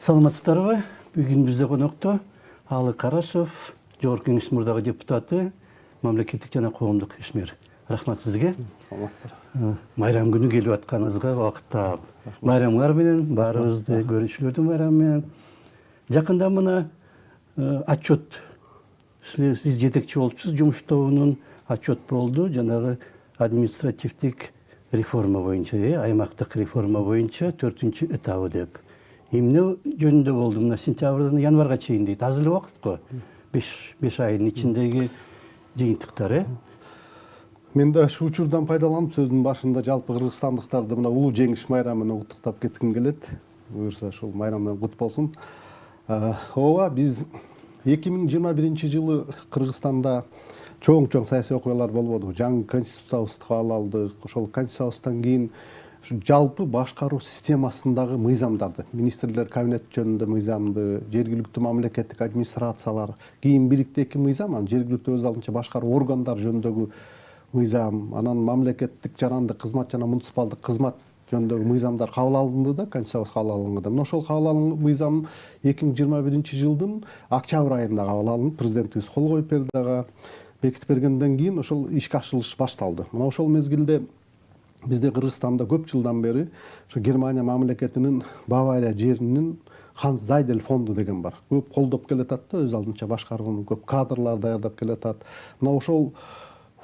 Саламатсыздарбы? Бүгүн бизде конокто Алы Карашев, Жогорку Кеңеш мурдагы депутаты, мамлекеттик жана коомдук ишмер. Рахмат сизге. Саламатсыздар. Майрам күнү келип атканыңызга убакыт таап. Майрамыңар менен баарыбызды көрүүчүлөрдүн майрамы менен. Жакында мына отчет, сиз жетекчи болупсуз, жумуш тобунун отчет болду, жанагы административдик реформа боюнча, аймактык реформа боюнча 4-чү этабы деп. Эмне жөнүндө болду? Мына сентябрдан январга чейин дейт. Аз эле убакыт го. 5 айдын ичиндеги жыйынтыктар, Мен да ушу учурдан пайдаланып сөздүн башында жалпы кыргызстандыктарды мына улуу жеңиш майрамы менен куттуктап кетким келет. Буюрса ушул майрам менен кут болсун. Ооба, биз 2021 жылы Кыргызстанда чоң саясий окуялар болбоду. Жаңы конституциябызды кабыл алдык. Ошол конституциябыздан кийин жалпы башкаруу системасындагы мыйзамдарды, министрлер кабинет жөнүндө мыйзамды, жергиликтүү мамлекеттик администрациялар, кийин бириктеги мыйзам, анан жергиликтүү өз алдынча башкаруу органдар жөнүндөгү мыйзам, анан мамлекеттик жарандык кызмат жана муниципалдык кызмат жөнүндөгү мыйзамдар кабыл алынды да, конституциябыз кабыл алынганда. Мына ошол кабыл алынган мыйзам 2021 жылдын октябрь айында кабыл алынып, президентибиз кол коюп берди ага. Бекитип бергенден кийин ошол ишке ашырылыш башталды. Мына ошол мезгилде бизде Кыргызстанда көп жылдан бери ошо Германия мамлекетинин Бавария жеринин Ханс Зайдель фонду деген бар. Көп колдоп келатат да, өз алдынча башкарууну көп кадрлар даярдап келатат. Мына ошол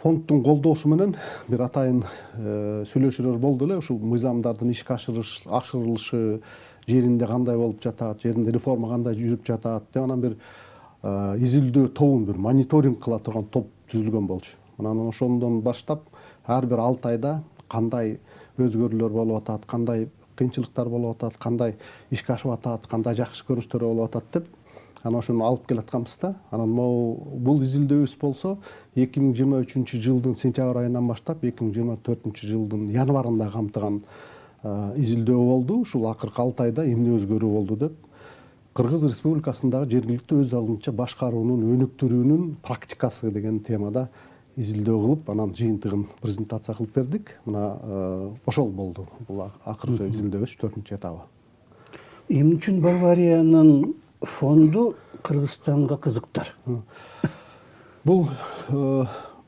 фонддун колдоосу менен бир атайын сүйлөшүүлөр болду эле. Ушул мыйзамдардын ишке ашырылышы жеринде кандай болуп жатат, жеринде реформа кандай жүрүп жатат деп анан бир изилдөө тобун, бир мониторинг кыла турган топ түзүлгөн болчу. Анан ошондон баштап ар бир 6 айда кандай өзгөрүүлөр болуп атат, кандай кыйынчылыктар болуп атат, кандай ишке ашып атат, кандай жакшы көрүнүштөр болуп атат деп анан ошону алып келатканбыз да. Анан бул изилдөөбүз болсо 2023 жылдын сентябрь айынан баштап 2024 жылдын январында камтыган изилдөө болду. Ушул акыркы 6 айда эмне өзгөрүү болду деп Кыргыз Республикасындагы жергиликтүү өз алдынча башкаруунун өнүктүрүүнүн практикасы деген темада изилдөө кылып, анан жыйынтыгын презентация кылып бердик. Мына ошол болду. Бул акыркы изилдөөбүз 4-чү этабы. Эмне үчүн Бавариянын фонду Кыргызстанга кызыктар? Бул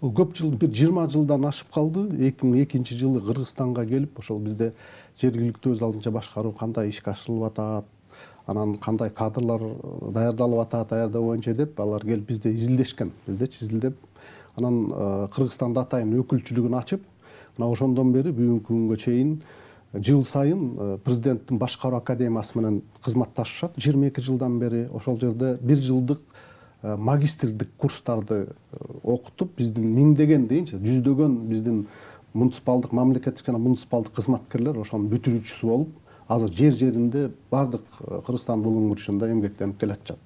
көп жыл, бир 20 жылдан ашып калды. 2002 жылы Кыргызстанга келип, ошол бизде жергиликтүү өз алдынча башкаруу кандай ишке ашырылып атат, анан кандай кадрлар даярдалып атат, даярдоо боюнча деп алар келип бизде изилдешкен. Биздечи изилдеп, анан Кыргызстанда атайын өкүлчүлүгүн ачып, мына ошондон бери бүгүнкү күнгө чейин жыл сайын президенттин башкаруу академиясы менен кызматташышат. 22 жылдан бери ошол жерде 1 жылдык магистрдик курстарды окутуп, биздин миңдеген дейинчи, жүздөгөн биздин муниципалдык, мамлекеттик жана муниципалдык кызматкерлер ошонун бүтүрүүчүсү болуп, азыр жер-жеринде бардык Кыргызстан булуңмурушунда эмгектенип келатышат.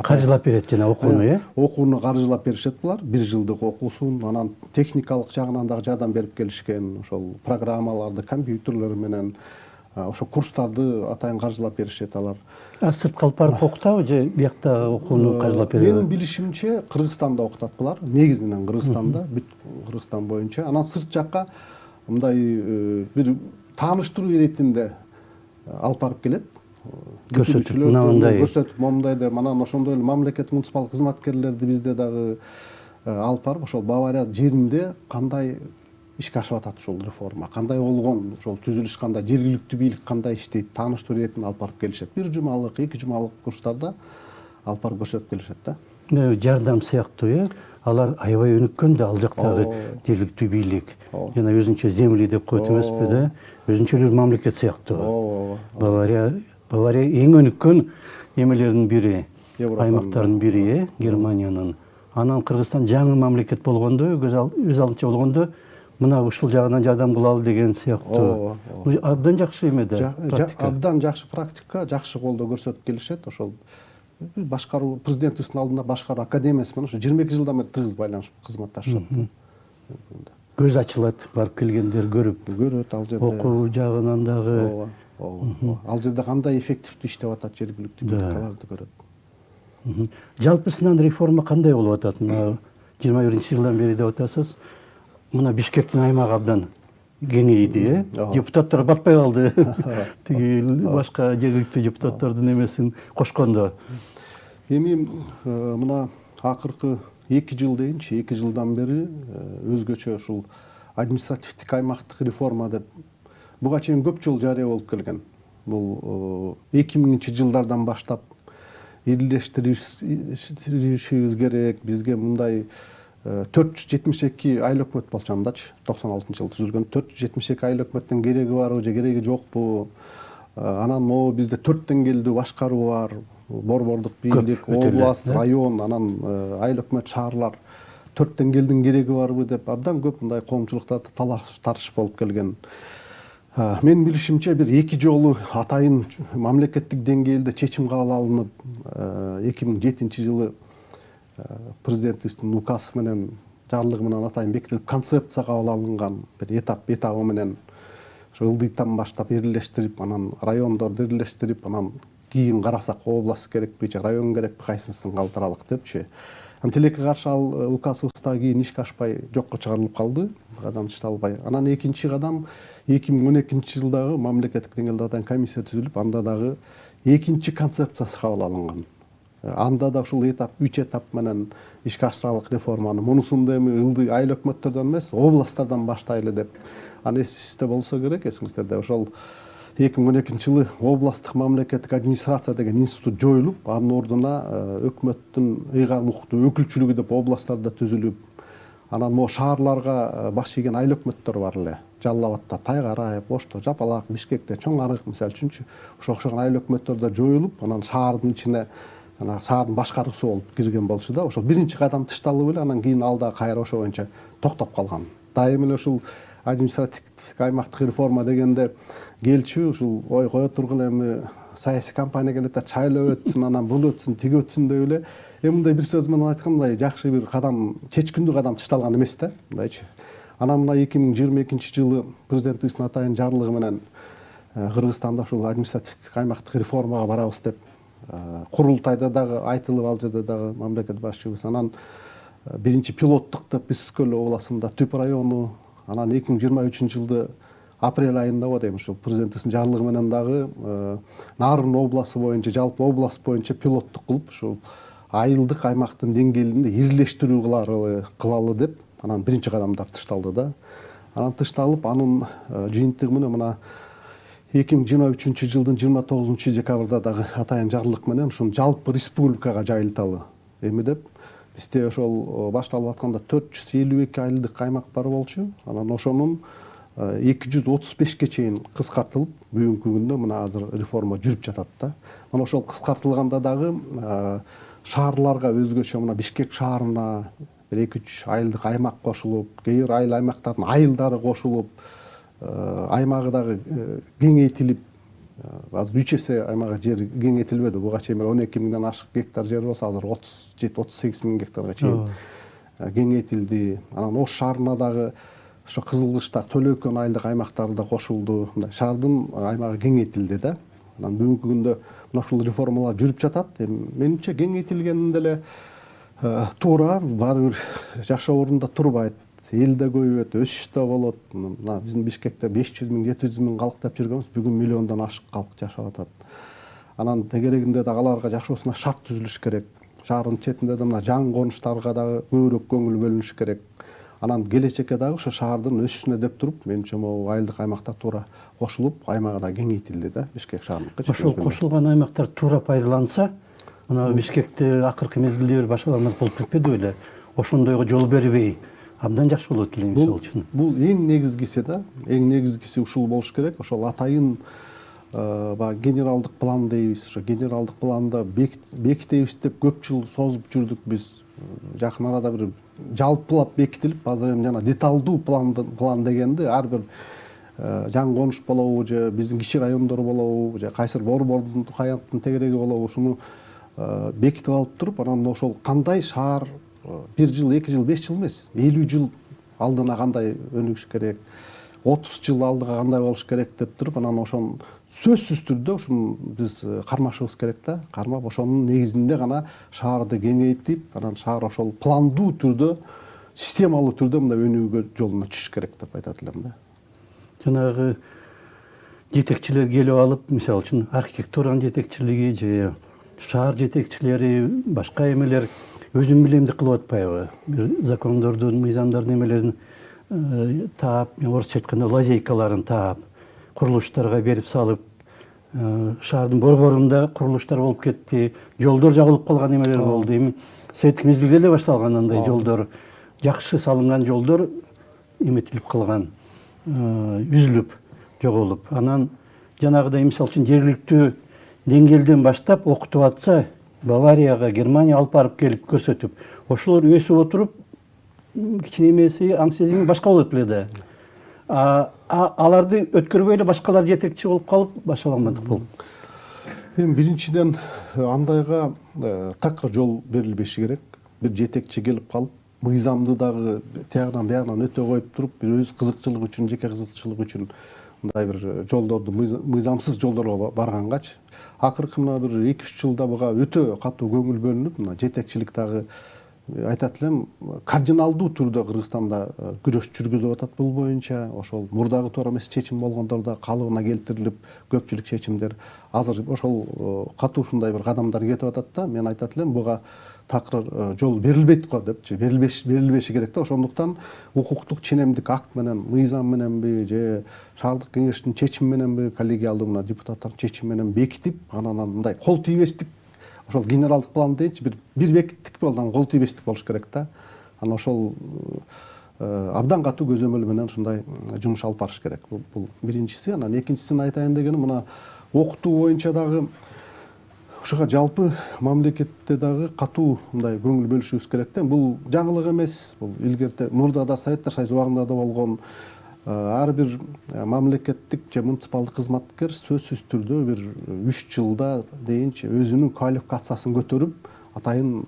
Каржылап берет жана окууну, Окууну каржылап беришет булар. 1 жылдык окуусун, анан техникалык жагынан дагы жардам берип келишкен. Ошол программаларды, компьютерлер менен ошо курстарды атайын каржылап беришет алар. Сыртка алып барып окутабы же биякта окууну каржылап берет? Менин билишимче Кыргызстанда окутат булар. Негизинен Кыргызстанда, бүт Кыргызстан боюнча. Анан сырт жакка мындай бир тааныштыруу иретинде алып барып келет. Көрсөтүп, мондай деп, анан ошондой эле мамлекеттик муниципалдык кызматкерлерди бизде дагы алып барып, ошол Бавария жеринде кандай ишке ашып атат ушул реформа, кандай болгон, ошол түзүлүш кандай, жергиликтүү бийлик кандай иштейт, тааныштыруу иретинде алып барып келишет. 1 жумалык, 2 жумалык курстарда алып барып көрсөтүп келишет да. Жардам сыяктуу, алар аябай өнүккөн да, ал жактагы жергиликтүү бийлик. Жана өзүнчө земли деп коет эмеспи да, өзүнчө эле мамлекет сыяктуу. Бавария эң өнүккөн эмелердин бири, аймактардын бири, Германиянын. Анан Кыргызстан жаңы мамлекет болгондо, өз алдынча болгондо, мына ушул жагынан жардам кылалы деген сыяктуу. Абдан жакшы эме да. Абдан жакшы практика, жакшы колдоо көрсөтүп келишет. Ошол башкаруу президентибиздин алдында башкаруу академиясы менен ошо 22 жылдан бери тыгыз байланышып кызматташышат. Көз ачылат, барып келгендер көрөт ал жерде. Окуу жагынан дагы. Ал жерде кандай эффективдүү иштеп атат жергиликтүү бийлик көрөт. Жалпысынан реформа кандай болуп атат? 21 жылдан бери деп атасыз. Мына Бишкектин аймагы абдан кеңейди, Ооба. депутаттар батпай калды. Тиги башка жергиликтүү депутаттардын эмесин кошкондо. Эми мына акыркы 2 жыл дейинчи, 2 жылдан бери өзгөчө ушул административдик аймактык реформа деп буга чейин көп жолу жарыя болуп келген. Бул 2000 жылдардан баштап ирилештиришибиз керек. Бизге мындай 472 айыл өкмөт болчу андачы 96 жылы түзүлгөн 472 айыл өкмөттүн кереги барбы же кереги жокпу? Анан могу бизде 4 деңгээлдүү башкаруу бар. Борбордук бийлик, область, район, анан айыл өкмөт шаарлар 4 деңгээлдин кереги барбы деп абдан көп мындай коомчулуктарда талаш тартыш болуп келген. Мен билишимче бир 2 жолу атайын мамлекеттик деңгээлде чечим кабыл алынып 2007 жылы президентибиздин указы менен жарлыгы менен атайын бекитилип концепция кабыл алынган бир этабы менен ошо ылдыйтан баштап ирилештирип, анан райондорду ирилештирип, анан кийин карасак область керекпи же район керекпи кайсысын калтыралык депчи. Тилекке каршы ал указыбыз дагы кийин ишке ашпай жокко чыгарылып калды, кадам ишталбай. Анан экинчи кадам 2012 жылдагы мамлекеттик деңгээлде атайын комиссия түзүлүп, анда дагы экинчи концепциясы кабыл алынган. Анда да ушул этап 3 этап менен ишке ашыралык реформаны. Мунусунда эми ылдый айыл өкмөттөрдөн эмес, областтардан баштайлы деп. Аны эсиңизде болсо керек, эсиңиздерде ошол 2012 жылы областтык мамлекеттик администрация деген институт жоюлуп, анын ордуна өкмөттүн ыйгар мукуктуу өкүлчүлүгү деп областтарда түзүлүп, анан могу шаарларга баш ийген айыл өкмөттөр бар эле. Жалал Абадта, Тайгарай, Ошто, Жапалак, Бишкекте, Чоң Арык мисалы үчүнчү ошо окшогон айыл өкмөттөр да жоюлуп, анан шаардын ичине шаардын башкаруусу болуп кирген болчу да. Ошол биринчи кадам тышталып эле, анан кийин ал да кайра ошо боюнча токтоп калган. Дайым эле ушул административдик аймактык реформа дегенде келчү ушул ой кое тургула эми саясий кампания келет да чайлоо өтсүн, анан бул өтсүн, тиги өтсүн деп эле. Эми мындай бир сөз менен айтканда жакшы бир кадам, чечкиндүү кадам тышталган эмес да, мындайчы. Анан мына 2022 жылы президентибиздин атайын жарлыгы менен Кыргызстанда ушул административдик аймактык реформага барабыз деп курултайда дагы айтылып, ал жерде дагы мамлекет башчыбыз анан биринчи пилоттук деп Бизкөл областында Түп району, анан 2023 жылды апрель айында дейм ушул президентибиздин жарлыгы менен дагы Нарын областы боюнча, жалпы область боюнча пилоттук кылып ушул айылдык аймактын деңгээлинде ирилештирүү кылалы деп анан биринчи кадамдар тышталды да. Анан тышталып, анын жыйынтыгы менен мына 2023 жылдын 29 декабрда дагы атайын жарлык менен ушун жалпы республикага жайылталы. Эми деп бизде ошол башталып атканда 452 айылдык аймак бар болчу. Анан ошонун 235ке чейин кыскартылып, бүгүнкү күндө мына азыр реформа жүрүп жатат да. Мына ошол кыскартылганда дагы шаарларга өзгөчө мына Бишкек шаарына 1-2-3 айылдык аймак кошулуп, кээ бир айыл аймактардын айылдары кошулуп, аймагы дагы кеңейтилип, азыр 3 эсе аймагы жер кеңейтилбеди. Буга чейин 12 миңден ашык гектар жер болсо, азыр 37-38 миң гектарга чейин кеңейтилди. Анан Ош шаарына дагы ошо Кызылкышта Төлөкөн айылдык аймактары да кошулду. Мындай шаардын аймагы кеңейтилди да. Анан бүгүнкү күндө мына ушул реформалар жүрүп жатат. Менимче кеңейтилгенинде эле туура баары бир жашоо орунда турбайт. Эл да көбөйөт, өсүш да болот. Мына биздин Бишкекте 500 миң, 700 миң калк деп жүргөнбүз, бүгүн миллиондон ашык калк жашап атат. Анан тегерегинде да аларга жашоосуна шарт түзүлүш керек. Шаардын четинде да мына жаңы конуштарга дагы көбүрөөк көңүл бөлүнүш керек. Анан келечекке дагы ошо шаардын өсүшүнө деп туруп, менимче могу айылдык аймактар туура кошулуп, аймагы да кеңейтилди да, Бишкек шаарыныкы. Ошол кошулган аймактар туура пайдаланса, мына Бишкекте акыркы мезгилде бир башкаландар болуп кетпеди беле? Ошондойго жол бербей абдан жакшы болот эле мисалы үчүн. Бул эң негизгиси да, эң негизгиси ушул болуш керек. Ошол атайын генералдык план дейбиз. Ошо генералдык планда бекитебиз деп көп жыл созуп жүрдүк биз. Жакын арада бир жалпылап бекитилип, азыр эми жана деталдуу план дегенди ар бир жаңы конуш болобу же биздин кичи райондор болобу же кайсыр борбордун каяктын тегереги болобу ушуну бекитип алып туруп, анан ошол кандай шаар 1 жыл, 2 жыл, 5 жыл эмес, 50 жыл алдына кандай өнүгүш керек, 30 жыл алдыга кандай болуш керек деп туруп, анан ошон сөзсүз түрдө ушуну биз кармашыбыз керек да. Кармап ошонун негизинде гана шаарды кеңейтип, анан шаар ошол пландуу түрдө, системалуу түрдө мындай өнүгүү жолуна түшүш керек деп айтат элем да. жанагы жетекчилер келип алып, мисалы үчүн архитектуранын жетекчилиги же шаар жетекчилери, башка эмелер өзүн билемди кылып атпайбы? Бир закондордун, мыйзамдардын эмелерин таап, орусча айтканда лазейкаларын таап, курулуштарга берип салып, шаардын борборунда курулуштар болуп кетти, жолдор жабылып калган эмелер болду. Эми советтик мезгилде эле башталган андай жолдор, жакшы салынган жолдор эметилип калган, үзүлүп, жоголуп. Анан жанагыдай мисалы үчүн жергиликтүү деңгээлден баштап окутуп атса, Баварияга, Германия алып барып келип көрсөтүп, ошолор өсүп отуруп, кичине эмеси, аң сезими башка болот эле да. Аларды өткөрбөй эле башкалар жетекчи болуп калып, башаламадык болуп. Эми биринчиден андайга такыр жол берилбеши керек. Бир жетекчи келип калып, мыйзамды дагы тиягынан биягынан өтө коюп туруп, бир өз кызыкчылыгы үчүн, жеке кызыкчылыгы үчүн мындай бир жолдорду, мыйзамсыз жолдорго баргангачы, акыркы мына бир 2-3 жылда буга өтө катуу көңүл бөлүнүп, мына жетекчилик дагы айтат элем, кардиналдуу түрдө Кыргызстанда күрөш жүргүзүп атат бул боюнча. Ошол мурдагы туура эмес чечим болгондор да калыбына келтирилип, көпчүлүк чечимдер азыр ошол катуу ушундай бир кадамдар кетип атат да. Мен айтат элем, буга такыр жол берилбейт го депчи, берилбеши керек да. Ошондуктан укуктук ченемдик акт менен, мыйзам мененби же шаардык кеңештин чечими мененби, коллегиалдуу мына депутаттардын чечими менен бекитип, анан мындай кол тийбестик, ошол генералдык план дейинчи, бир бекиттик болду, анан кол тийбестик болуш керек да. Анан ошол абдан катуу көзөмөл менен ушундай жумуш алып барыш керек. Бул биринчиси. Анан экинчисин айтайын дегеним, мына окутуу боюнча дагы ушуга жалпы мамлекетте дагы катуу мындай көңүл бөлүшүбүз керек да. Бул жаңылык эмес. Бул илгерте мурда да Советтер Союзу убагында да болгон. Ар бир мамлекеттик же муниципалдык кызматкер сөзсүз түрдө бир 3 жылда дейинчи өзүнүн квалификациясын көтөрүп, атайын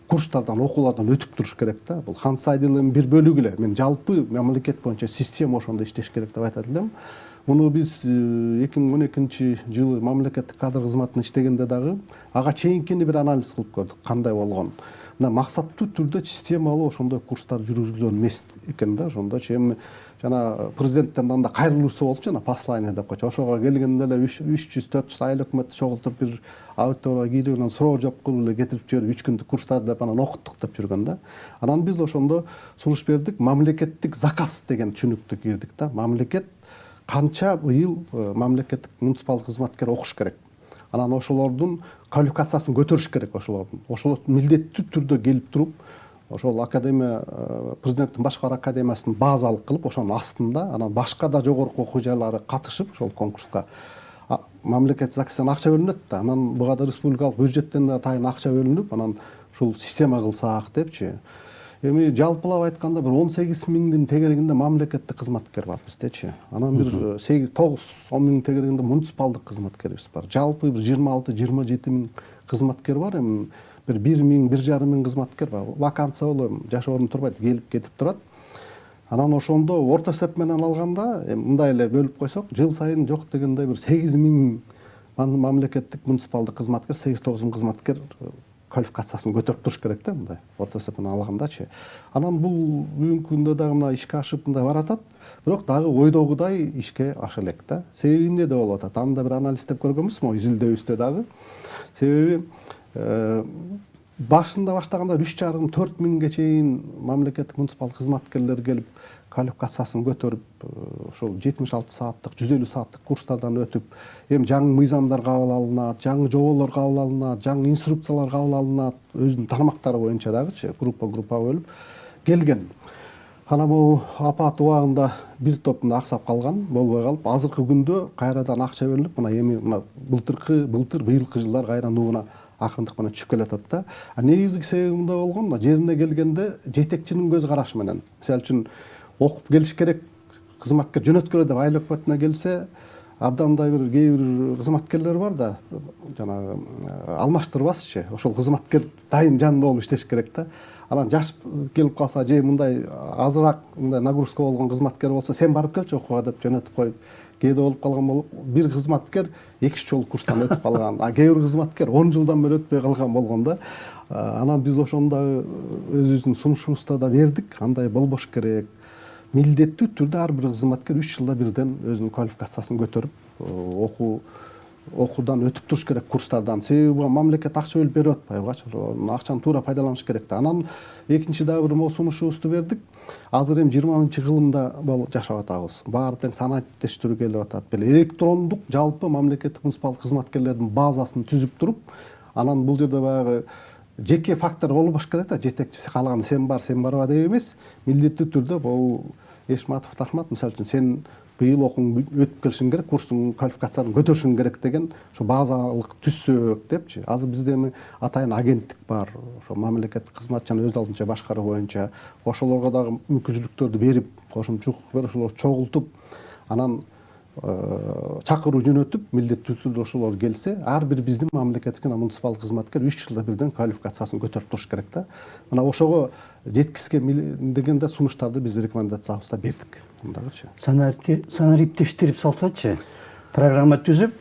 курстардан, окуулардан өтүп туруш керек да. Бул хан сайдын бир бөлүгү эле. Мен жалпы мамлекет боюнча система ошондой иштеш керек деп айтат элем. Муну биз 2012 жылы мамлекеттик кадр кызматында иштегенде дагы ага чейинкини бир анализ кылып көрдүк, кандай болгон. Мына максаттуу түрдө системалуу ошондой курстар жүргүзүлгөн эмес экен да. Ошондочу эми жана президенттен анда кайрылуусу болчу, жана послание деп койчу. Ошого келгенде эле 300-400 айыл өкмөттү чогултуп бир аудиторияга кирип, анан суроо жооп кылып эле кетирип жиберип 3 күндүк курстар деп анан окуттук деп жүргөн да. Анан биз ошондо сунуш бердик, мамлекеттик заказ деген түшүнүктү кирдик да. Мамлекет канча быйыл мамлекеттик муниципалдык кызматкер окуш керек. Анан ошолордун квалификациясын көтөрүш керек ошолордун. Ошолор милдеттүү түрдө келип туруп, ошол академия, президенттин башкаруу академиясын базалык кылып, ошонун астында анан башка да жогорку окуу жайлары катышып ошол конкурска мамлекет заказдан акча бөлүнөт да. Анан буга да республикалык бюджеттен да атайын акча бөлүнүп, анан ушул система кылсак депчи. Эми жалпылап айтканда бир 18 миңдин тегерегинде мамлекеттик кызматкер бар биздечи. Анан бир 8-9-10 миң тегерегинде муниципалдык кызматкерибиз бар. Жалпы бир 26-27 миң кызматкер бар. Эми бир 1 миң, 1,5 миң кызматкер бар. Вакансия болуп, жаш орун турбайт, келип кетип турат. Анан ошондо орто эсеп менен алганда, мындай эле бөлүп койсок, жыл сайын жок дегенде бир 8 миң мамлекеттик муниципалдык кызматкер, 8-9 миң кызматкер квалификациясын көтөрүп туруш керек да, мындай орто эсеп менен алгандачы. Анан бул бүгүнкү күндө дагы мына ишке ашып мындай баратат, бирок дагы ойдогудай ишке аша элек да. Себеби эмне деп болуп атат? Аны да бир анализдеп көргөнбүз, могу изилдөөбүздө дагы. Себеби башында баштаганда 3,5-4 миңге чейин мамлекеттик муниципалдык кызматкерлер келип квалификациясын көтөрүп, ошол 76 сааттык, 150 сааттык курстардан өтүп, эми жаңы мыйзамдар кабыл алынат, жаңы жоболор кабыл алынат, жаңы инструкциялар кабыл алынат, өзүнүн тармактары боюнча дагычы группа бөлүп келген. Анан бул апат убагында бир топ аксап калган, болбой калып, азыркы күндө кайрадан акча бөлүнүп, мына эми мына быйылкы жылдар кайра нугуна акырындык менен түшүп келатат да. Негизги себеби мындай болгон, мына жерине келгенде жетекчинин көз карашы менен. Мисалы үчүн окуп келиш керек кызматкер жөнөткөлө деп айыл өкмөтүнө келсе, абдандай бир кээ бир кызматкерлер бар да, жанагы алмаштырбасчы, ошол кызматкер дайым жанында болуп иштеш керек да. Анан жаш келип калса, же мындай азыраак мындай нагрузка болгон кызматкер болсо, сен барып келчи окууга деп жөнөтүп коюп, кээде болуп калган болуп, бир кызматкер 2 жолу курстан өтүп калган, кээ бир кызматкер 10 жылдан бери өтпөй калган болгон да. Анан биз ошондо өзүбүздүн сунушубузда да бердик, андай болбош керек. милдеттүү түрдө ар бир кызматкер 3 жылда бирден өзүнүн квалификациясын көтөрүп окуудан өтүп туруш керек, курстардан. Себеби мамлекет акча бөлүп берип атпайбы, акчаны туура пайдаланыш керек да. Анан экинчи дагы бир могу сунушубузду бердик. Азыр эми 20-кылымда жашап атабыз. Баары тең санааттештирүү келип атат. Электрондук жалпы мамлекеттик муниципалдык кызматкерлердин базасын түзүп туруп, анан бул жерде баягы жеке фактор болбош керек да. Жетекчиси каалаган сен барба деп эмес, милдеттүү түрдө бул Эшматов Тахмат мисалы үчүн сен быйыл окууңду өтүп келишиң керек, курстуң квалификацияны көтөрүшүң керек деген ошо базалык түзсөк депчи. Азыр бизде эми атайын агенттик бар, ошо мамлекеттик кызматчыны өз алдынча башкаруу боюнча ошолорго дагы мүмкүнчүлүктөрдү берип, кошумча укук берип, ошолорду чогултуп, анан чакыруу жөнөтүп, милдеттүү түрдө ошолор келсе, ар бир биздин мамлекеттик жана муниципалдык кызматкер 3 жылда бирден квалификациясын көтөрүп туруш керек да. Мына ошого жеткизген дегенде сунуштарды биз рекомендациябызда бердик. Мындагычы. Санариптештирип салсачы, программа түзүп,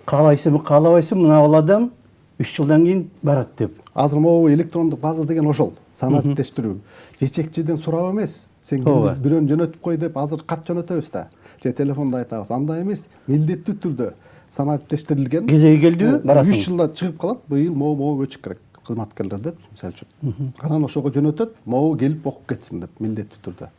каалайсыңбы, каалабайсың, мына ал адам 3 жылдан кийин барат деп. Азыр могу электрондук база деген ошол. Санариптештирүү. Жетекчиден сурап эмес, сен бирөөнү жөнөтүп кой деп азыр кат жөнөтөбүз да. Же телефондо айтабыз. Андай эмес, милдеттүү түрдө санариптештирилген. Кезеги келдиби? Барасың. 3 жылда чыгып калат, быйыл могу көчүп керек кызматкерлер деп, мисалы үчүн. Анан ошого жөнөтөт, могу келип окуп кетсин деп, милдеттүү түрдө.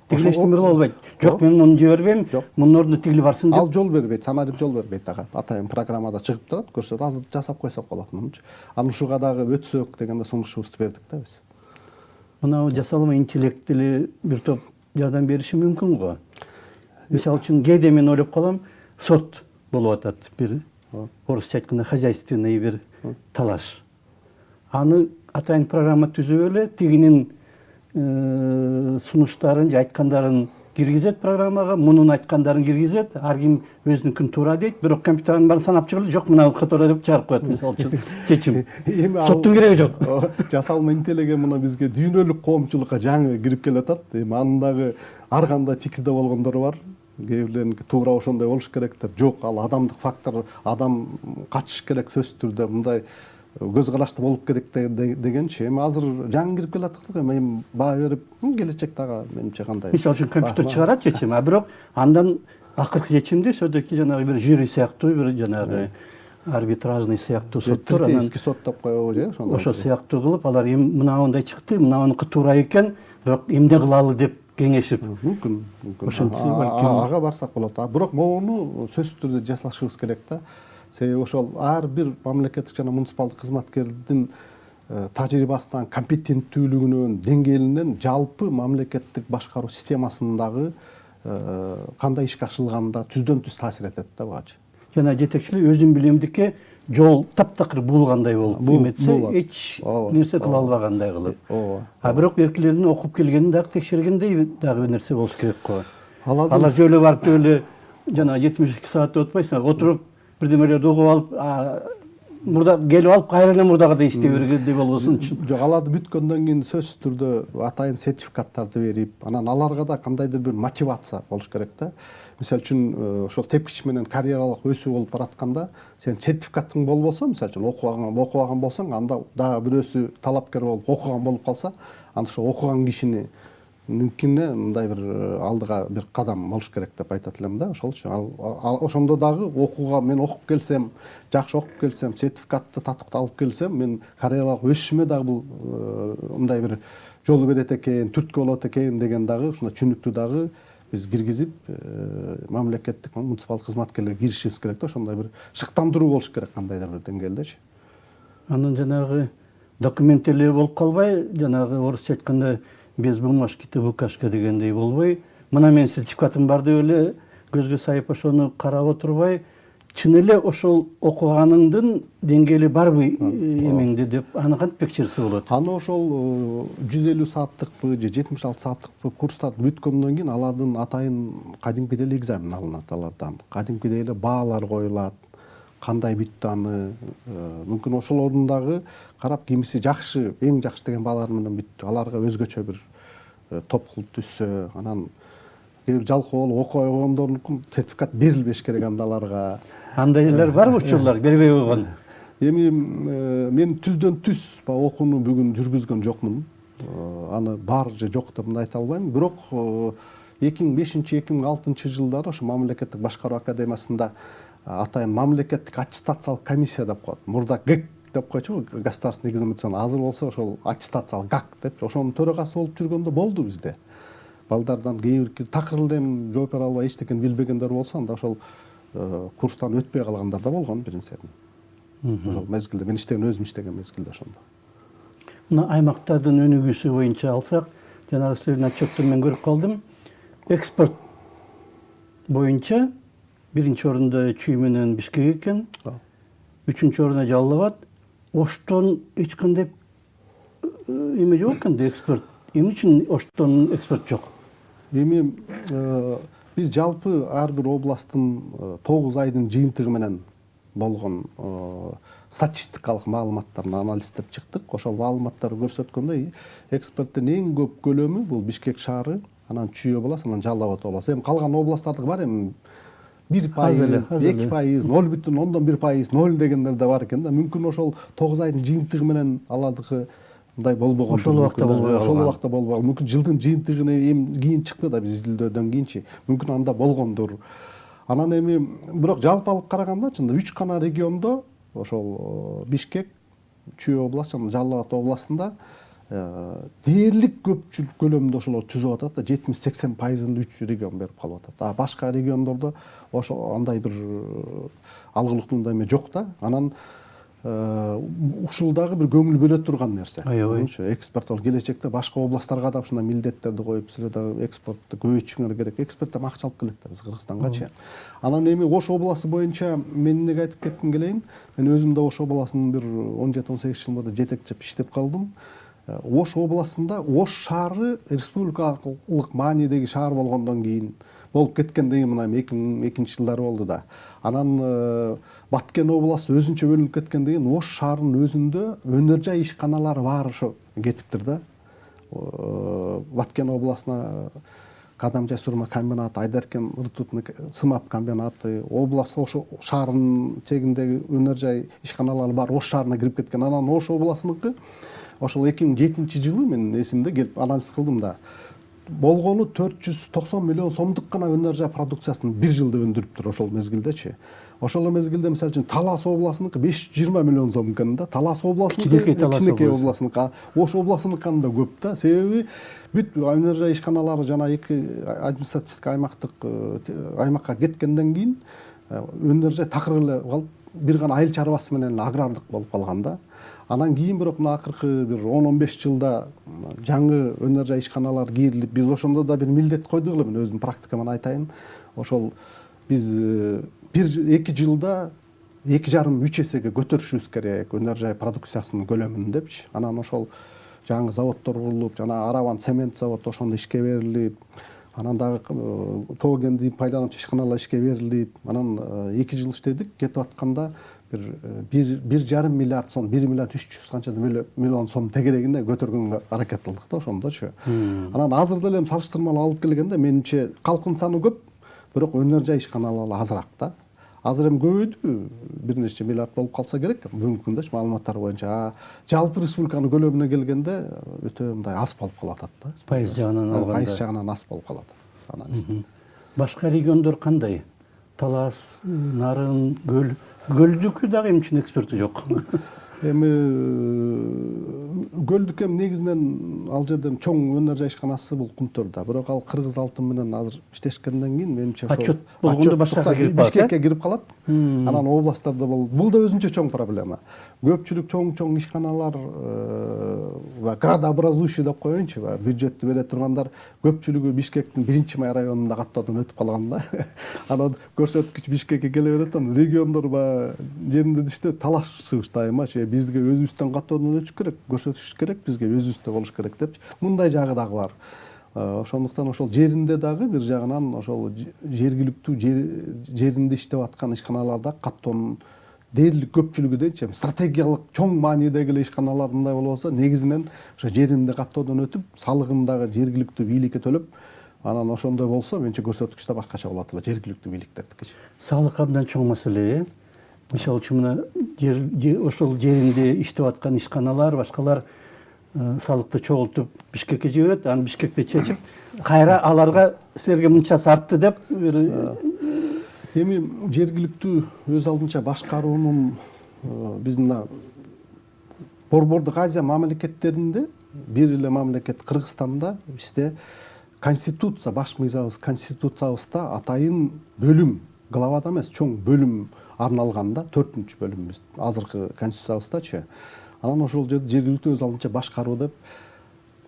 Тигилештирме болбойт. Жок, мен муну жибербейм, мунун ордуна тигили барсын деп. Ал жол бербейт, санарип жол бербейт дагы. Атайын программада чыгып турат, көрсөтөт, азыр жасап койсок болот мунучу. Анан ушуга дагы өтсөк дегенде сунушубузду бердик да биз. Мына жасалма интеллектили бир топ жардам бериши мүмкүн го. Мисалы үчүн кээде мен ойлоп калам, сот болуп атат бир орусча айтканда хозяйственный бир талаш. Аны атайын программа түзүп эле, тигинин сунуштарын же айткандарын киргизет программага, мунун айткандарын киргизет, ар ким өзүнүкүн туура дейт, бирок компьютердин баарын санап чыгып, жок мына катора деп чыгарып коет мисалы үчүн чечим. Соттун кереги жок. Жасалма интеллект мына бизге дүйнөлүк коомчулукка жаңы кирип келатат. Эми анын дагы ар кандай пикирде болгондор бар. Кээ бирлериники туура ошондой болуш керек деп, жок, ал адамдык фактор, адам качыш керек сөзсүз түрдө, мындай көз карашты болуп керек дегенчи. Эми азыр жаңы кирип келатыктык, эми баа берип, келечек дагы менимче кандай. Мисалы үчүн компьютер чыгарат чечим, а бирок андан акыркы чечимди все-таки жанагы бир жюри сыяктуу, бир жанагы арбитражный сыяктуу соттор, анан эски сот деп коебу же, ошондой. Ошо сыяктуу кылып, алар мынандай чыкты, мынаныкы туура экен, бирок эмне кылалы деп кеңешип. Мүмкүн. Ошентсе балким ага барсак болот. Бирок могуну сөзсүз түрдө жасашыбыз керек да. Себеби ошол ар бир мамлекеттик жана муниципалдык кызматкердин тажрыйбасынан, компетенттүүлүгүнөн, деңгээлинен жалпы мамлекеттик башкаруу системасындагы кандай ишке ашырылганында түздөн түз таасир этет да бугачы. Жана жетекчилик өзүн билемдикке жол таптакыр булгандай болуп, эметсе эч нерсе кыла албагандай кылып. А бирок эркилердин окуп келгенин дагы текшергендей дагы бир нерсе болуш керек го. Алар жөлө барып жөлө жана 72 саат отпайсың, отуруп бирдемелерди угуп алып, мурда келип алып кайра эле мурдагыдай иштей бергендей болбосун. Жок, аларды бүткөндөн кийин сөзсүз түрдө атайын сертификаттарды берип, анан аларга да кандайдыр бир мотивация болуш керек да. Мисалы үчүн ошол тепкич менен карьералык өсүү болуп баратканда, сен сертификатың болбосо, мисалы үчүн окуган болсоң, анда дагы бирөөсү талапкер болуп окуган болуп калса, анда ошо окуган кишини мындай бир алдыга бир кадам болуш керек деп айтат элем да. Ошол үчүн ошондо дагы окууга мен окуп келсем, жакшы окуп келсем, сертификатты татык алып келсем, мен карьералык өсүшүмө дагы бул мындай бир жол берет экен, түрткү болот экен деген дагы ушундай түнүктү дагы биз киргизип, мамлекеттик муниципалдык кызматкерлерге киришибиз керек да. Ошондой бир шыктандыруу болуш керек кандайдыр бир деңгээлдечи. Анан жанагы документтеле болуп калбай, жанагы орусча айтканда без бумажки ты букашка дегендей болбой, мына мен сертификатым бар деп эле көзгө сайып ошону карап отурбай, чын эле ошол окуганыңдын деңгээли барбы эмеңде деп аны кантип текшерсе болот? Аны ошол 150 сааттыкпы же 76 сааттыкпы курстарды бүткөндөн кийин алардын атайын кадимкидей эле экзамен алынат алардан. Кадимкидей эле баалар коюлат. Кандай бүттү аны, мүмкүн ошолордун дагы карап кимиси жакшы, эң жакшы деген баалар менен бүттү. Аларга өзгөчө бир топ кылып түшсө, анан жалкоо болуп окубай койгондордун сертификат берилбеш керек аларга. Андайлар барбы учурлар бербей койгон? Эми мен түздөн түз окууну бүгүн жүргүзгөн жокмун. аны бар же жок деп мындай айта албайм. Бирок 2005-2006 жылдары ошо мамлекеттик башкаруу академиясында атайын мамлекеттик аттестациялык комиссия деп коет. Мурда ГЭК деп койчу, государственный экзаменацион. Азыр болсо ошол аттестациялык ГАК деп ошонун төрагасы болуп жүргөндө болду бизде. Балдардан кээ бир такыр эле жооп бере албай эчтекени билбегендер болсо, анда ошол курстан өтпөй калгандар да болгон биринчиден. Ошол мезгилде мен өзүм иштеген мезгилде ошондо. Мына аймактардын өнүгүүсү боюнча алсак, жанагы силердин отчеттон мен көрүп калдым. Экспорт боюнча биринчи орунда Чүй менен Бишкек экен. Үчүнчү орунда Жалал Абад. Оштон эч кандай эме жок экен да экспорт. Эмне үчүн Оштон экспорт жок? Эми биз жалпы ар бир областтын 9 айдын жыйынтыгы менен болгон статистикалык маалыматтарын анализдеп чыктык. Ошол маалыматтар көрсөткөндөй, экспорттун эң көп көлөмү бул Бишкек шаары, анан Чүй областы, анан Жалал Абад областы. Эми калган областтардыкы бар, эми 1%, 2%, 0,1%, 0 дегендер да бар экен да. Мүмкүн ошол 9 айдын жыйынтыгы менен алардыкы мындай болбогон. Ошол убакта болбой калган. Ошол убакта болбогон. Мүмкүн жылдын жыйынтыгына эми кийин чыкты да, биз изилдөөдөн кийинчи. Мүмкүн анда болгондур. Анан эми бирок жалпы алып караганда чында 3 гана региондо, ошол Бишкек, Чүй областы жана Жалал Абад областында дээрлик көпчүлүк көлөмүндө ошолор түзүп атат да, 70-80%-ын 3 регион берип калып атат. А башка региондордо ошо андай бир алгылыктуу эме жок да. Анан ушул дагы бир көңүл бөлө турган нерсе. Экспорт келечекте башка областтарга да ушундай милдеттерди коюп, силер дагы экспортты көбөйтүшүңөр керек. Экспорттон акча алып келет да биз Кыргызстангачы. Анан эми Ош областы боюнча мен эмнеге айтып кетким келейин? Мен өзүм да Ош областынын бир 17-18 жыл мурда жетекчип иштеп калдым. Ош областында Ош шаары республикалык маанидеги шаар болгондон кийин болуп кеткенден кийин мына 2002 жылдары болду да. Анан Баткен областы өзүнчө бөлүнүп кеткенден кийин Ош шаарынын өзүндө өнөр жай ишканалары баары ошо кетиптир да. Баткен областына Кадамжай сурма комбинаты, Айдаркен ртутный сымап комбинаты, област ошо шаарынын чегиндеги өнөр жай ишканалары бар Ош шаарына кирип кеткен. Анан Ош областыныкы ошол 2007 жылы мен эсимде келип анализ кылдым да. Болгону 490 миллион сомдук гана өнөр жай продукциясын бир жылда өндүрүптүр ошол мезгилдечи. Ошол мезгилде мисалы үчүн Талас областыныкы 520 миллион сом экен да. Талас областыныкы кичинекей областыныкы, Ош областыныкынан да көп да. Себеби бүт өнөр жай ишканалары жана эки административдик аймакка кеткенден кийин өнөр жай такыр эле калып, бир гана айыл чарбасы менен агрардык болуп калган да. Анан кийин бирок мына акыркы бир 10-15 жылда жаңы өнөр жай ишканалар кийрилип, биз ошондо да бир милдет койдук эле, мен өзүмдүн практикаман айтайын. Ошол биз 1-2 жылда 2,5-3 эсеге көтөрүшүбүз керек өнөр жай продукциясынын көлөмүн депчи. Анан ошол жаңы заводдор курулуп, жана Араван цемент заводу ошондо ишке берилип, анан дагы тоогенди пайдалануучу ишканалар ишке берилип, анан 2 жыл иштедик. Кетип атканда бир 1,5 миллиард сом, 1 миллиард 300 канча миллион сом тегерегинде көтөргөнгө аракет кылдык да ошондочу. Анан азыр деле салыштырмалуу алып келгенде менимче калктын саны көп, бирок өнөр жай ишканалары азыраак да. Азыр эми көбөйдү, бир нече миллиард болуп калса керек бүгүнкү күндөчү маалыматтар боюнча. Жалпы республиканын көлөмүнө келгенде өтө мындай аз болуп калып атат да. Пайыз жагынан алганда. Пайыз жагынан аз болуп калат. Башка региондор кандай? Талас, Нарын, Гөлдүкү дагы эмне үчүн экспорту жок? Эми Гөлдүк эми негизинен ал жерде чоң өнөр жай ишканасы бул Кумтөрдө. Бирок ал Кыргыз алтын менен азыр иштешкенден кийин менимче ошол отчет болгондо башкага кирип калат. Бишкекке кирип калат. Анан областтарда бул да өзүнчө чоң проблема. Көпчүлүк чоң ишканалар ва градообразующий деп коеюнчу, бюджетти бере тургандар көпчүлүгү Бишкектин 1-май районунда каттоодон өтүп калган да. Анан көрсөткүч Бишкекке келе берет, анан региондор жеринде иште талашышып дайыма, бизге өзүбүздөн каттоодон өтүш керек, көрсөтүш керек, бизге өзүбүздө болуш керек деп. Мындай жагы дагы бар. Ошондуктан ошол жеринде дагы бир жагынан ошол жергиликтүү жеринде иштеп аткан ишканаларда каттоонун дээрлик көпчүлүгү дейчи, стратегиялык чоң маанидеги эле ишканалар мындай болсо, негизинен ошо жеринде каттоодон өтүп, салыгын дагы жергиликтүү бийликке төлөп, анан ошондой болсо, менче көрсөткүч да башкача болот эле жергиликтүү бийликтердики. Салык абдан чоң маселе. Мисалы үчүн мына ошол жеринде иштеп аткан ишканалар, башкалар салыкты чогултуп Бишкекке жиберет, аны Бишкекте чечип, кайра аларга силерге мынча сартты деп эми жергиликтүү өз алдынча башкаруунун биздин мына Борбордук Азия мамлекеттеринде бир эле мамлекет Кыргызстанда бизде конституция, баш мыйзабыбыз конституциябызда атайын бөлүм, главада эмес, чоң бөлүм арналган да, 4-чү бөлүмүбүз азыркы конституциябыздачы. Анан ошол жерде жергиликтүү өз алдынча башкаруу деп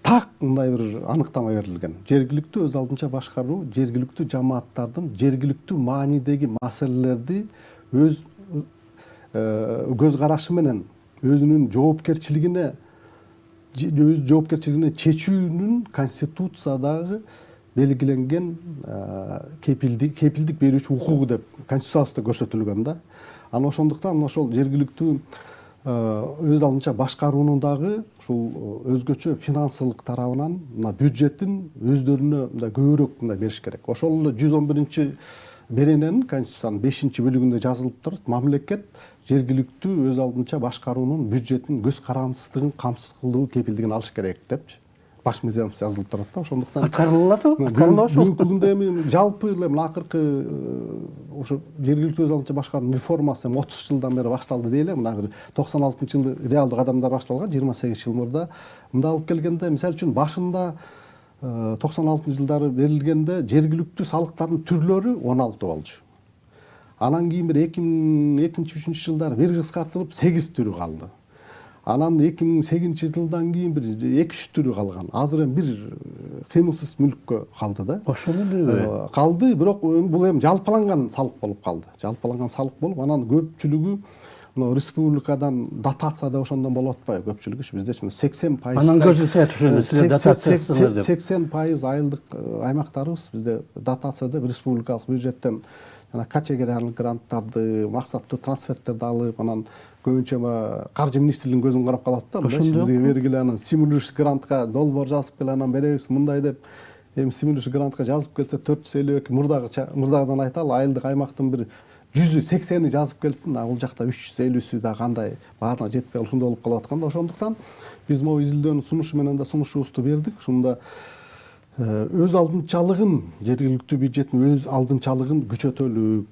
так мындай бир аныктама берилген. Жергиликтүү өз алдынча башкаруу жергиликтүү жамааттардын жергиликтүү маанидеги маселелерди өз көз карашы менен өзүнүн жоопкерчилигине чечүүнүн конституциядагы белгиленген кепилдик берүүчү укугу деп конституциябызда көрсөтүлгөн да. Анан ошондуктан ошол жергиликтүү өз алдынча башкаруунун дагы ушул өзгөчө финансылык тарабынан мына бюджетин өздөрүнө мындай көбүрөөк мындай бериш керек. Ошол эле 111 берененин конституциянын 5-бөлүгүндө жазылып турат, мамлекет жергиликтүү өз алдынча башкаруунун бюджетин көз карандысыздыгын камсыз кылуу кепилдигин алыш керек депчи. Баш мыйзамыбыз жазылып турат да. Ошондуктан аткарылат ошол. Бүгүнкү күндө эми жалпы эле мына акыркы ошо жергиликтүү өз алдынча башкаруунун реформасы 30 жылдан бери башталды дейли. Мына 96-жылы реалдуу кадамдар башталган, 28 жыл мурда. Мында алып келгенде, мисалы үчүн башында 96-жылдары берилгенде жергиликтүү салыктардын түрлөрү 16 болчу. Анан кийин бир 2002-3 жылдары бир кыскартылып 8 түрү калды. Анан 2008 жылдан кийин бир 2-3 түрү калган. Азыр эми бир кыймылсыз мүлккө калды да. Ошол эле калды, бирок бул эми жалпыланган салык болуп калды. Жалпыланган салык болуп, анан көпчүлүгү мына республикадан дотация да ошондон болуп атпайбы көпчүлүгү бизде 80%. Анан көзгө саят ошол силер дотация 80% айылдык аймактарыбыз бизде дотация деп республикалык бюджеттен жана категориялык гранттарды, максаттуу трансферттерди алып, анан көбүнчө каржы министрлигинин көзүн карап калат да. Бизге бергиле, анан стимулирующий грантка долбоор жазып келе, анан беребиз мындай деп. Эми стимулирующий грантка жазып келсе 452, мурдагыдан айталы, айылдык аймактын бир 180-и жазып келсин, бул жакта 350-сү да кандай баарына жетпей ушундай болуп калып атканда, ошондуктан биз могу изилдөөнүн сунушу менен да сунушубузду бердик. Ушунда өз алдынчалыгын, жергиликтүү бюджеттин өз алдынчалыгын күчөтөлүк,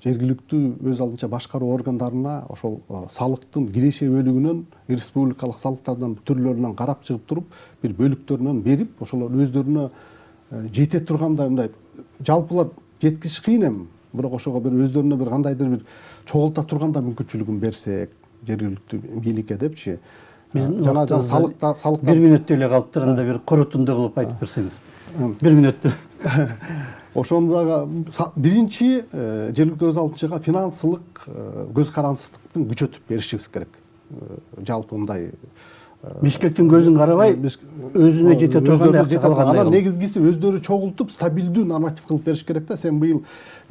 жергиликтүү өз алдынча башкаруу органдарына ошол салыктын киреше бөлүгүнөн, республикалык салыктардын түрлөрүнөн карап чыгып туруп, бир бөлүктөрүнөн берип, ошолор өздөрүнө жете тургандай мындай жалпылап жеткизиш кыйын эми. Бирок ошого бир өздөрүнө бир кандайдыр бир чогулта турганда мүмкүнчүлүгүн берсек жергиликтүү бийликке депчи. Жана салыктар 1 мүнөттө эле калыптыр, анда бир корутунду кылып айтып берсеңиз. 1 мүнөттө. Ошондо биринчи жергиликтүү өз алдынча финансылык көз карандысыздыктын күчөтүп беришибиз керек. Жалпы мындай Бишкектин көзүн карабай, өзүнө жете тургандай акча калгандай. Анан негизгиси өздөрү чогултуп, стабилдүү норматив кылып бериш керек да. Сен быйыл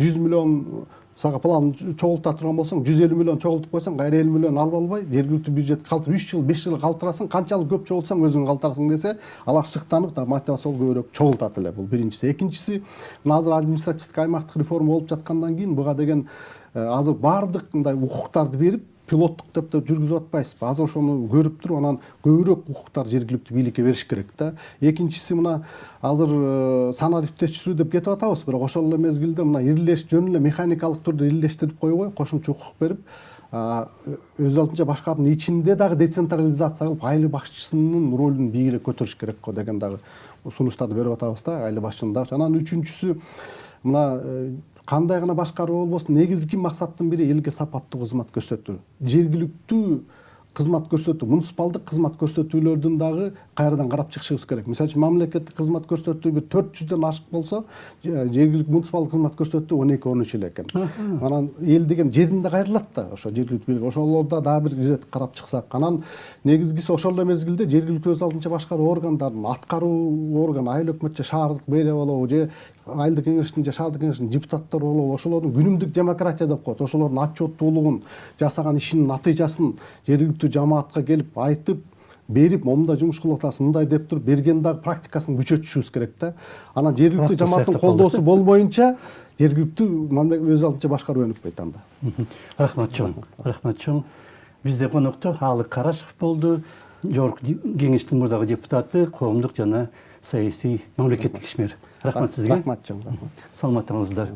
100 миллион сага план чогулта турган болсоң, 150 миллион чогултуп койсоң, кайра 50 миллион алып албай, жергиликтүү бюджет калтыр 3 жыл, 5 жыл калтырасың, канчалык көп чогултсаң өзүң калтырасың десе, алар шыктанып да мотивациялык көбүрөөк чогултат эле. Бул биринчиси. Экинчиси, мына азыр административдик аймактык реформа болуп жаткандан кийин буга деген азыр баардык мындай укуктарды берип, пилоттук деп жүргүзүп атпайсызбы? Азыр ошону көрүп туруп, анан көбүрөөк укуктар жергиликтүү бийликке бериш керек да. Экинчиси, мына азыр санаа иптештирүү деп кетип атабыз, бирок ошол эле мезгилде мына ирилеш жөн эле механикалык түрдө ирилештирип койбой, кошумча укук берип, өз алдынча башкаруунун ичинде дагы децентрализация кылып, айыл башчысынын ролун бийире көтөрүш керек го деген дагы сунуштарды берип атабыз да, айыл башчынын дагы. Анан үчүнчүсү, мына кандай гана башкаруу болбосун, негизги максаттын бири элге сапаттуу кызмат көрсөтүү. Жергиликтүү кызмат көрсөтүү, муниципалдык кызмат көрсөтүүлөрдүн дагы кайрадан карап чыгышыбыз керек. Мисалы үчүн мамлекеттик кызмат көрсөтүү бир 400дөн ашык болсо, жергиликтүү муниципалдык кызмат көрсөтүү 12-13 эле экен. Анан эл деген жеринде кайрылат да, ошо жергиликтүү бийлик. Ошолордо дагы бир ирет карап чыксак. Анан негизгиси ошол эле мезгилде жергиликтүү өз алдынча башкаруу органдарын, аткаруу орган, айыл өкмөт же шаардык мэрия болобу, же айылдык кеңештин же шаардык кеңештин депутаттары болобу, ошолордун күнүмдүк демократия деп коет. Ошолордун отчеттуулугун, жасаган ишинин натыйжасын жергиликтүү жамаатка келип айтып, берип, момундай жумуш кылып атасыз, мындай деп туруп берген дагы практикасын күчөтүшүбүз керек да. Анан жергиликтүү жамааттын колдоосу болбоюнча жергиликтүү өз алдынча башкаруу өнүкпөйт анда. Рахмат чоң. Рахмат чоң. Бизде конокто Аалык Карашев болду. жогорку кеңештин мурдагы депутаты, коомдук жана саясий мамлекеттик ишмер. Рахмат сизге. Рахмат чоң, рахмат. Саламаттыңыздар.